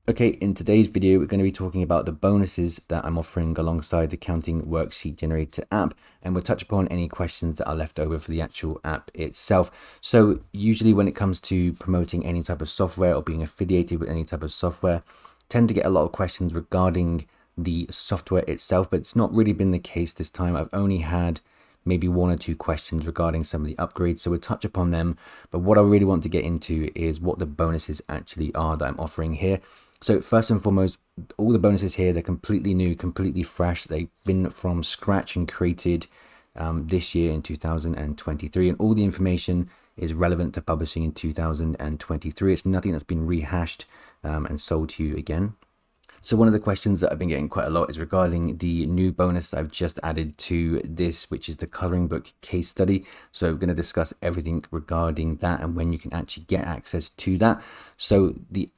Okay, in today's video, we're going to be talking about the bonuses that I'm offering alongside the Counting Worksheet Generator app, and we'll touch upon any questions that are left over for the actual app itself. So usually when it comes to promoting any type of software or being affiliated with any type of software, tend to get a lot of questions regarding the software itself, but it's not really been the case this time. I've only had maybe one or two questions regarding some of the upgrades, so we'll touch upon them. But what I really want to get into is what the bonuses actually are that I'm offering here. So first and foremost, all the bonuses here, they're completely new, completely fresh. They've been from scratch and created this year in 2023, and all the information is relevant to publishing in 2023. It's nothing that's been rehashed and sold to you again. So one of the questions that I've been getting quite a lot is regarding the new bonus that I've just added to this, which is the coloring book case study. So we're going to discuss everything regarding that and when you can actually get access to that. So the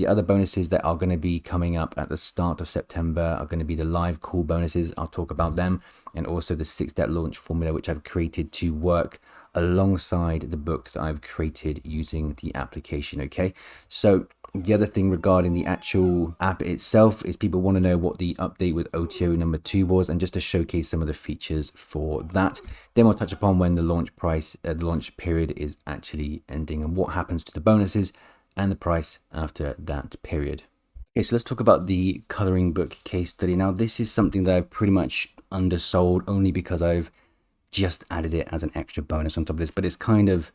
other bonuses that are going to be coming up at the start of September are going to be the live call bonuses. I'll talk about them, and also the 6-step launch formula, which I've created to work alongside the book that I've created using the application. Okay, so the other thing regarding the actual app itself is people want to know what the update with OTO number 2 was, and just to showcase some of the features for that. Then we'll touch upon when the launch period is actually ending and what happens to the bonuses and the price after that period. Okay, so let's talk about the coloring book case study. Now, this is something that I've pretty much undersold only because I've just added it as an extra bonus on top of this, but it's kind of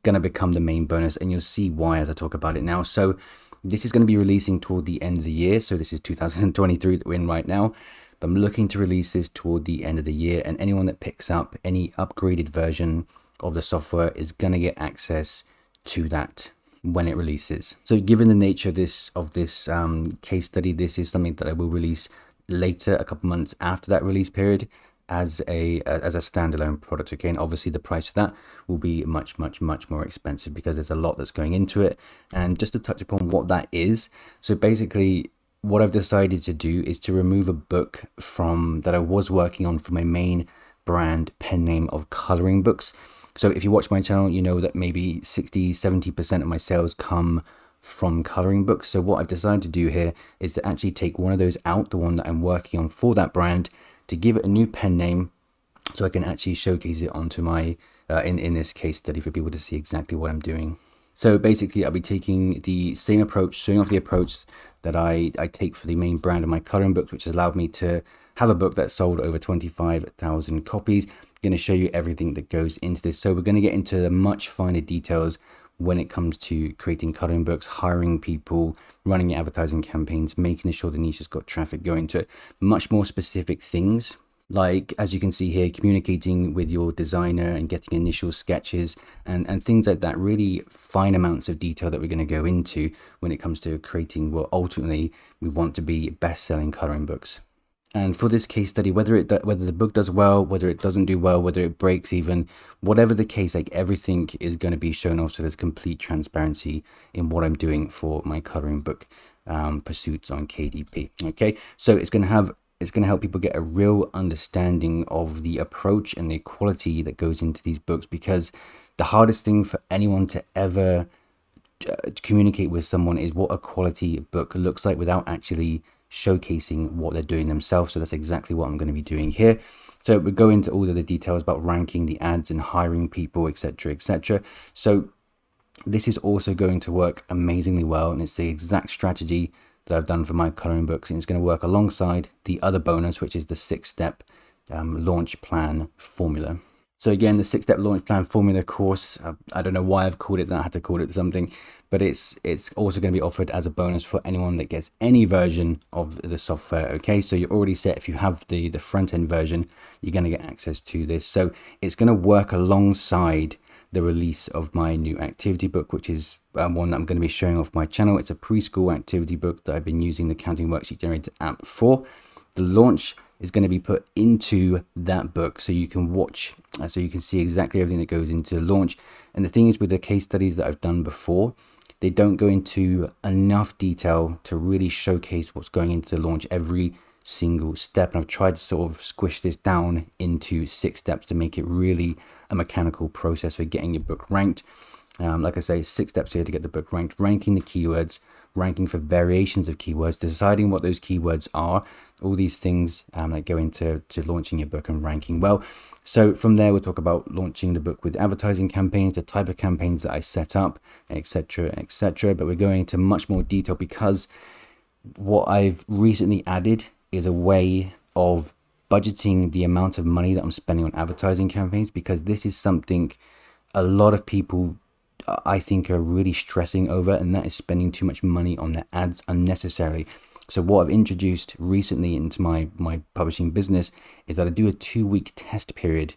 going to become the main bonus, and you'll see why as I talk about it now. So this is going to be releasing toward the end of the year. So this is 2023 that we're in right now, but I'm looking to release this toward the end of the year, and anyone that picks up any upgraded version of the software is going to get access to that when it releases. So given the nature of this case study, this is something that I will release later, a couple months after that release period, as a standalone product. Okay, and obviously the price of that will be much more expensive because there's a lot that's going into it. And just to touch upon what that is, so basically what I've decided to do is to remove a book from that I was working on for my main brand pen name of coloring books. So if you watch my channel, you know that maybe 60-70% of my sales come from coloring books. So what I've decided to do here is to actually take one of those out, the one that I'm working on for that brand, to give it a new pen name so I can actually showcase it onto my in this case study for people to see exactly what I'm doing. So basically I'll be taking the same approach, showing off the approach that I take for the main brand of my coloring books, which has allowed me to have a book that sold over 25,000 copies. I'm going to show you everything that goes into this. So we're going to get into the much finer details when it comes to creating coloring books, hiring people, running advertising campaigns, making sure the niche has got traffic going to it. Much more specific things, like as you can see here, communicating with your designer and getting initial sketches and things like that. Really fine amounts of detail that we're going to go into when it comes to creating what ultimately we want to be best-selling coloring books. And for this case study, whether the book does well, whether it doesn't do well, whether it breaks even, whatever the case, like everything is going to be shown off, so there's complete transparency in what I'm doing for my coloring book pursuits on KDP. Okay, so it's going to help people get a real understanding of the approach and the quality that goes into these books, because the hardest thing for anyone to ever communicate with someone is what a quality book looks like without actually showcasing what they're doing themselves. So that's exactly what I'm going to be doing here. So we go into all of the details about ranking the ads and hiring people, etc. So this is also going to work amazingly well, and it's the exact strategy that I've done for my coloring books, and it's going to work alongside the other bonus, which is the 6-step launch plan formula. So again, the 6-step launch plan formula course, I don't know why I've called it that, I had to call it something, but it's also going to be offered as a bonus for anyone that gets any version of the software. Okay, so you're already set. If you have the front end version, you're going to get access to this. So it's going to work alongside the release of my new activity book, which is one that I'm going to be showing off my channel. It's a preschool activity book that I've been using the Counting Worksheet Generator app for. The launch is going to be put into that book, so you can watch, so you can see exactly everything that goes into the launch. And the thing is, with the case studies that I've done before, they don't go into enough detail to really showcase what's going into the launch every single step. And I've tried to sort of squish this down into 6 steps to make it really a mechanical process for getting your book ranked. Like I say, 6 steps here to get the book ranked: ranking the keywords, ranking for variations of keywords, deciding what those keywords are, all these things that go into launching your book and ranking well. So from there, we'll talk about launching the book with advertising campaigns, the type of campaigns that I set up, etc., etc. But we're going into much more detail because what I've recently added is a way of budgeting the amount of money that I'm spending on advertising campaigns, because this is something a lot of people I think are really stressing over, and that is spending too much money on their ads unnecessarily. So what I've introduced recently into my publishing business is that I do a 2-week test period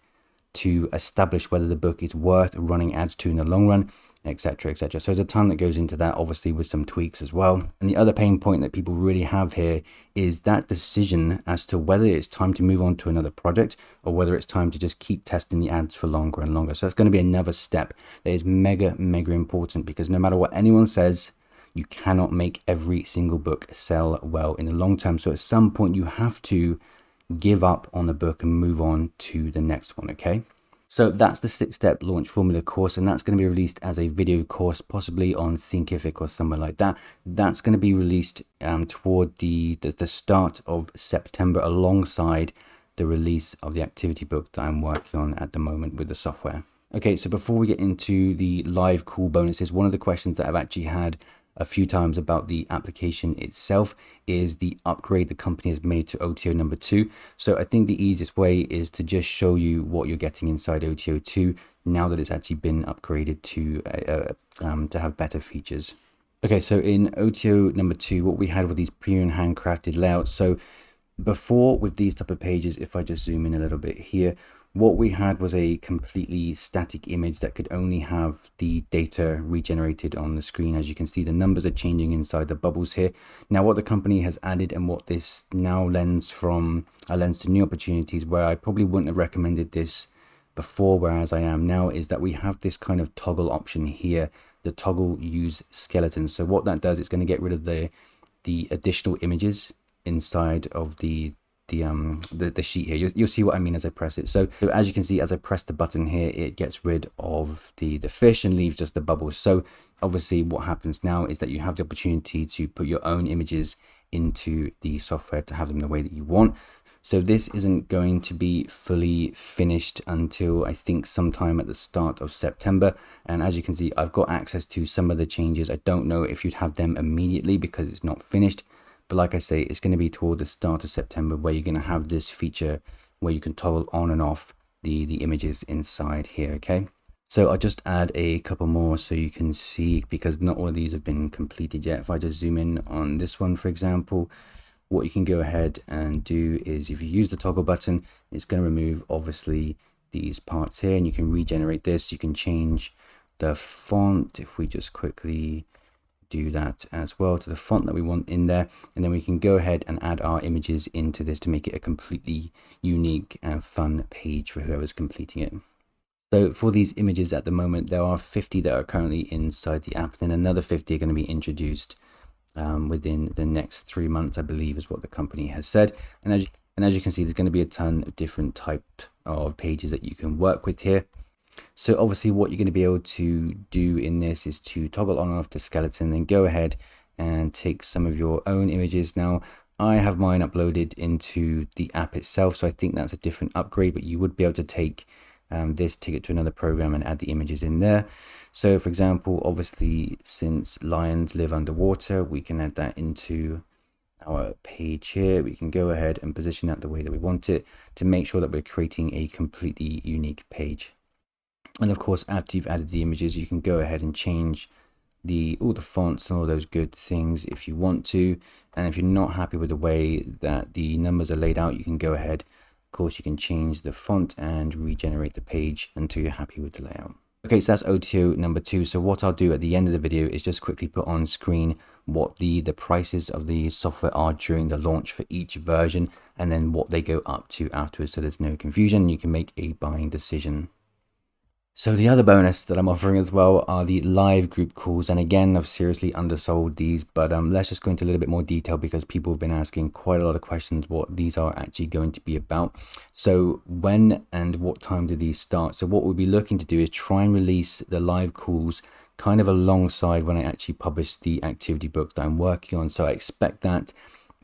to establish whether the book is worth running ads to in the long run, etc., etc. So there's a ton that goes into that, obviously with some tweaks as well. And the other pain point that people really have here is that decision as to whether it's time to move on to another project or whether it's time to just keep testing the ads for longer and longer. So that's going to be another step that is mega important, because no matter what anyone says, you cannot make every single book sell well in the long term. So at some point you have to give up on the book and move on to the next one. Okay, so that's the 6-step launch formula course, and that's going to be released as a video course, possibly on Thinkific or somewhere like that. That's going to be released toward the start of September, alongside the release of the activity book that I'm working on at the moment with the software. Okay, so before we get into the live cool bonuses, one of the questions that I've actually had a few times about the application itself is the upgrade the company has made to OTO number 2. So I think the easiest way is to just show you what you're getting inside OTO 2 now that it's actually been upgraded to have better features. Okay, so in OTO number 2, what we had were these premium handcrafted layouts. So before, with these type of pages, if I just zoom in a little bit here, what we had was a completely static image that could only have the data regenerated on the screen. As you can see, the numbers are changing inside the bubbles here. Now, what the company has added, and what this now lends from a lens to new opportunities, where I probably wouldn't have recommended this before, whereas I am now, is that we have this kind of toggle option here, the toggle use skeleton. So what that does, it's going to get rid of the additional images inside of the sheet here. You'll see what I mean as I press it. So as you can see, as I press the button here, it gets rid of the fish and leaves just the bubbles. So obviously what happens now is that you have the opportunity to put your own images into the software to have them the way that you want. So this isn't going to be fully finished until I think sometime at the start of September. And as you can see, I've got access to some of the changes. I don't know if you'd have them immediately because it's not finished. But like I say, it's going to be toward the start of September where you're going to have this feature where you can toggle on and off the images inside here. Okay, so I'll just add a couple more so you can see, because not all of these have been completed yet. If I just zoom in on this one, for example, what you can go ahead and do is, if you use the toggle button, it's going to remove obviously these parts here, and you can regenerate this. You can change the font. If we just quickly do that as well to the font that we want in there, and then we can go ahead and add our images into this to make it a completely unique and fun page for whoever's completing it. So for these images at the moment, there are 50 that are currently inside the app, then another 50 are going to be introduced within the next 3 months, I believe is what the company has said. And as you can see, there's going to be a ton of different type of pages that you can work with here. So obviously what you're going to be able to do in this is to toggle on and off the skeleton, then go ahead and take some of your own images. Now, I have mine uploaded into the app itself, so I think that's a different upgrade, but you would be able to take this, take it to another program and add the images in there. So for example, obviously since lions live underwater, we can add that into our page here. We can go ahead and position that the way that we want it to make sure that we're creating a completely unique page. And of course, after you've added the images, you can go ahead and change all the fonts and all those good things if you want to. And if you're not happy with the way that the numbers are laid out, you can go ahead. Of course, you can change the font and regenerate the page until you're happy with the layout. Okay, so that's OTO number 2. So what I'll do at the end of the video is just quickly put on screen what the prices of the software are during the launch for each version, and then what they go up to afterwards, so there's no confusion. You can make a buying decision. So the other bonus that I'm offering as well are the live group calls. And again, I've seriously undersold these, but let's just go into a little bit more detail because people have been asking quite a lot of questions what these are actually going to be about. So when and what time do these start? So what we'll be looking to do is try and release the live calls kind of alongside when I actually publish the activity book that I'm working on. So I expect that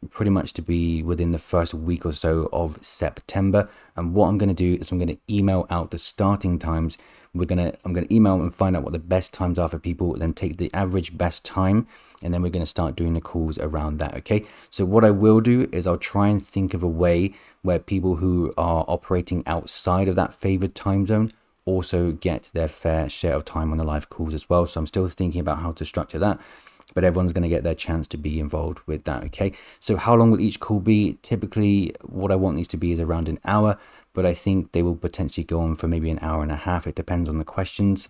pretty much to be within the first week or so of September. And what I'm going to do is I'm going to email out the starting times. I'm going to email and find out what the best times are for people, then take the average best time, and then we're going to start doing the calls around that. Okay, so what I will do is I'll try and think of a way where people who are operating outside of that favored time zone also get their fair share of time on the live calls as well. So I'm still thinking about how to structure that, but everyone's going to get their chance to be involved with that. Okay, so how long will each call be? Typically what I want these to be is around an hour, but I think they will potentially go on for maybe an hour and a half. It depends on the questions.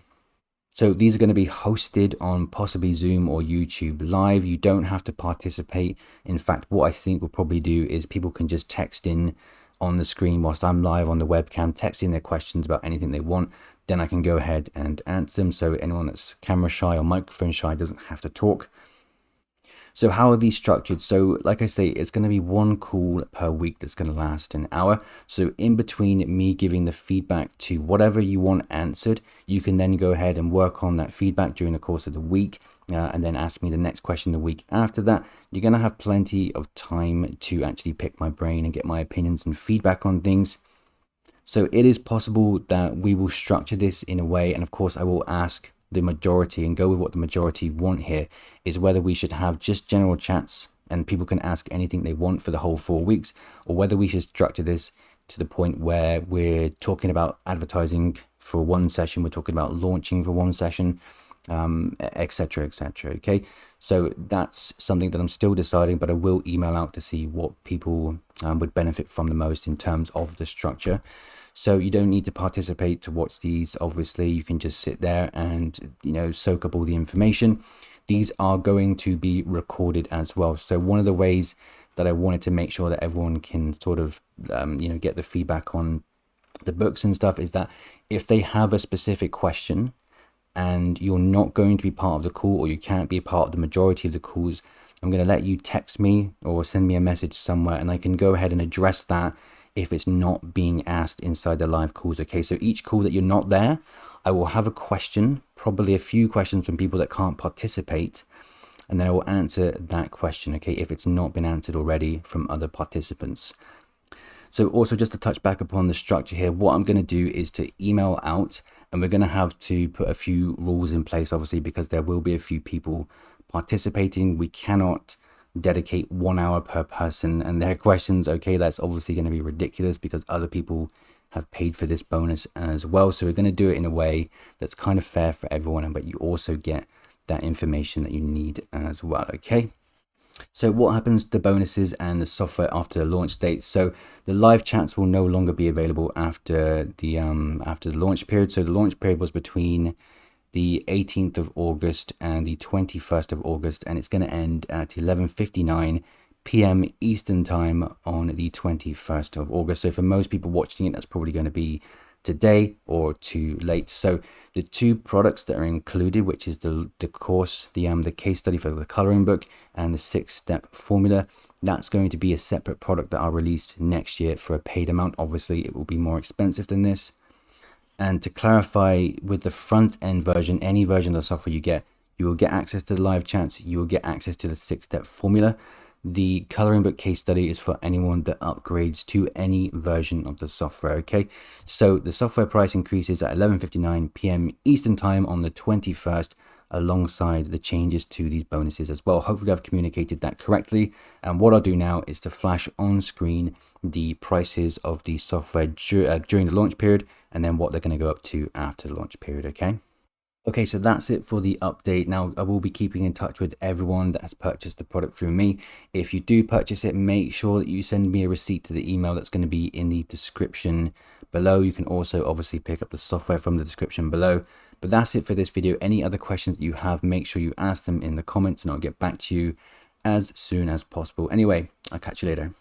So these are going to be hosted on possibly Zoom or YouTube Live. You don't have to participate. In fact, what I think we'll probably do is people can just text in on the screen whilst I'm live on the webcam, text in their questions about anything they want. Then I can go ahead and answer them. So anyone that's camera shy or microphone shy doesn't have to talk. So how are these structured? So like I say, it's going to be one call per week that's going to last an hour. So in between me giving the feedback to whatever you want answered, you can then go ahead and work on that feedback during the course of the week, and then ask me the next question the week after that. You're going to have plenty of time to actually pick my brain and get my opinions and feedback on things. So it is possible that we will structure this in a way, and of course I will ask the majority and go with what the majority want here, is whether we should have just general chats and people can ask anything they want for the whole 4 weeks, or whether we should structure this to the point where we're talking about advertising for one session, we're talking about launching for one session, etc, etc. Okay, so that's something that I'm still deciding, but I will email out to see what people would benefit from the most in terms of the structure. So you don't need to participate to watch these. Obviously, you can just sit there and, you know, soak up all the information. These are going to be recorded as well. So one of the ways that I wanted to make sure that everyone can sort of, you know, get the feedback on the books and stuff is that if they have a specific question and you're not going to be part of the call, or you can't be a part of the majority of the calls, I'm going to let you text me or send me a message somewhere, and I can go ahead and address that if it's not being asked inside the live calls. Okay, so each call that you're not there, I will have a question, probably a few questions from people that can't participate, and then I will answer that question, okay, if it's not been answered already from other participants. So also just to touch back upon the structure here, what I'm going to do is to email out, and we're going to have to put a few rules in place, obviously, because there will be a few people participating. We cannot dedicate 1 hour per person and their questions. Okay, that's obviously going to be ridiculous because other people have paid for this bonus as well. So we're going to do it in a way that's kind of fair for everyone, but you also get that information that you need as well. Okay, so what happens to the bonuses and the software after the launch date? So the live chats will no longer be available after the launch period. So the launch period was between the 18th of August and the 21st of August, and it's going to end at 11:59 p.m. Eastern time on the 21st of August. So for most people watching it, that's probably going to be today or too late. So the two products that are included, which is the course, the case study for the coloring book and the 6-step formula, that's going to be a separate product that I'll release next year for a paid amount. Obviously it will be more expensive than this. And to clarify, with the front end version, any version of the software you will get access to the live chats, you will get access to the 6-step formula. The coloring book case study is for anyone that upgrades to any version of the software. Okay, so the software price increases at 11:59 p.m. Eastern time on the 21st, alongside the changes to these bonuses as well. Hopefully I've communicated that correctly. And what I'll do now is to flash on screen the prices of the software during the launch period, and then what they're going to go up to after the launch period. Okay, so that's it for the update. Now, I will be keeping in touch with everyone that has purchased the product through me. If you do purchase it, make sure that you send me a receipt to the email that's going to be in the description below. You can also obviously pick up the software from the description below. But that's it for this video. Any other questions that you have, make sure you ask them in the comments and I'll get back to you as soon as possible. Anyway, I'll catch you later.